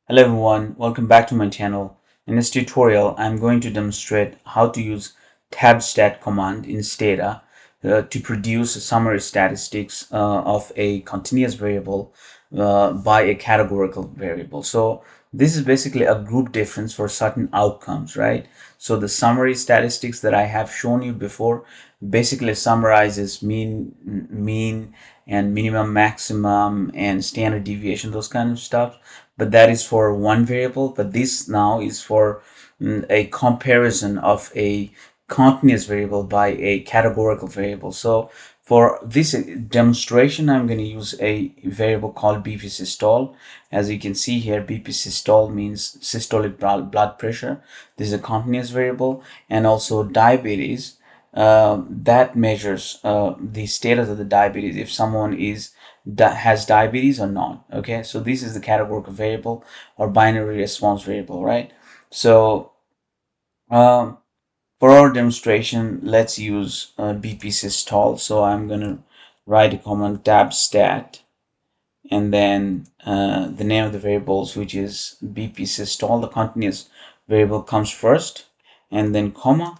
Hello everyone, welcome back to my channel. In this tutorial, I'm going to demonstrate how to use tabstat command in Stata to produce summary statistics of a continuous variable by a categorical variable. So this is basically a group difference for certain outcomes, right? So the summary statistics that I have shown you before basically summarizes mean and minimum, maximum, and standard deviation, those kind of stuff. But that is for one variable. But this now is for a comparison of a continuous variable by a categorical variable. So for this demonstration, I'm going to use a variable called BP systole. As you can see here, BP systole means systolic blood pressure. This is a continuous variable. And also diabetes, that measures the status of the diabetes, if someone has diabetes or not. Okay, so this is the categorical variable or binary response variable, right? So for our demonstration, let's use BP systole. So I'm going to write a command tabstat and then the name of the variables, which is BP systole. The continuous variable comes first, and then comma,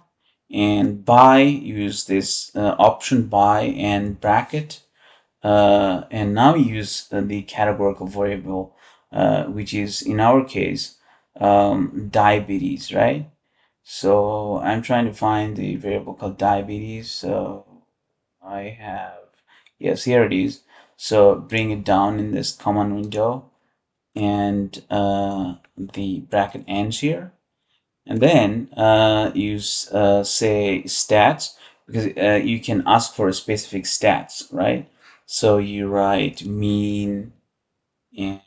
and by use this option by and bracket, and now use the categorical variable, which is in our case diabetes, right? So I'm trying to find the variable called diabetes. So I have, yes, here it is. So bring it down in this command window, and the bracket ends here. And then you say stats, because you can ask for a specific stats, right? So you write mean and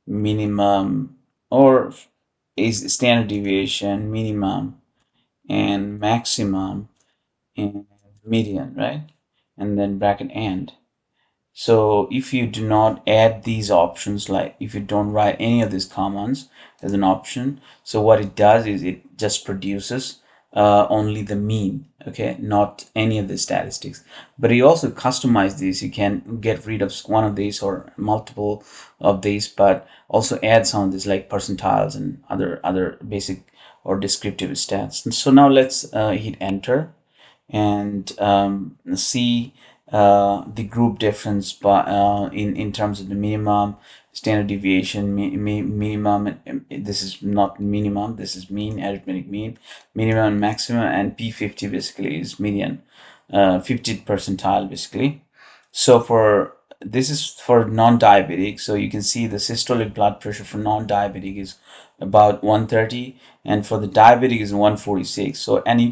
minimum, or is standard deviation, minimum and maximum and median, right? And then bracket end. So if you do not add these options, like if you don't write any of these commands as an option, so what it does is it just produces only the mean, okay, not any of the statistics. But you also customize these. You can get rid of one of these or multiple of these, but also add some of these like percentiles and other basic or descriptive stats. And so now let's hit enter and see the group difference by in terms of the minimum, standard deviation, minimum. This is not minimum, this is mean, arithmetic mean, minimum and maximum, and P50 basically is median, 50th percentile basically. So for this is for non-diabetic, so you can see the systolic blood pressure for non-diabetic is about 130, and for the diabetic is 146. So, and you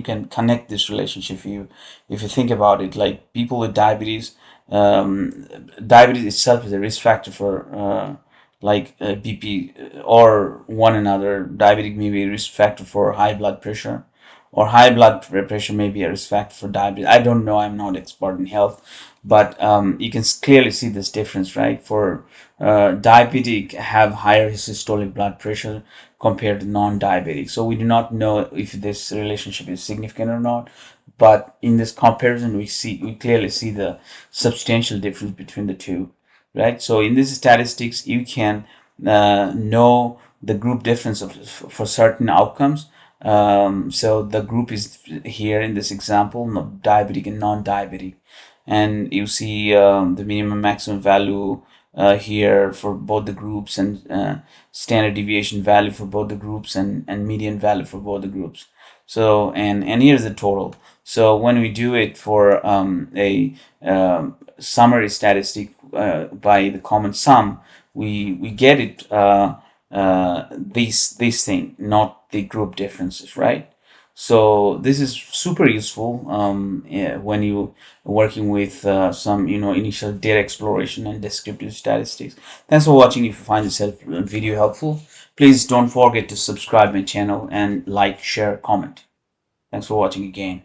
can connect this relationship if you think about it, like people with diabetes, diabetes itself is a risk factor for BP or one another. Diabetic may be a risk factor for high blood pressure, or high blood pressure may be a risk factor for diabetes. I don't know, I'm not expert in health, but you can clearly see this difference, right? For diabetic have higher systolic blood pressure compared to non-diabetic. So we do not know if this relationship is significant or not, but in this comparison we clearly see the substantial difference between the two, right? So in these statistics you can know the group difference for certain outcomes. So the group is here in this example, diabetic and non-diabetic, and you see the minimum maximum value here for both the groups, and standard deviation value for both the groups, and median value for both the groups. So and here's the total. So when we do it for a summary statistic by the common sum, we get it this thing, not the group differences, right? So this is super useful when you working with some initial data exploration and descriptive statistics. Thanks for watching. If you find this video helpful, please don't forget to subscribe my channel and like, share, comment. Thanks for watching again.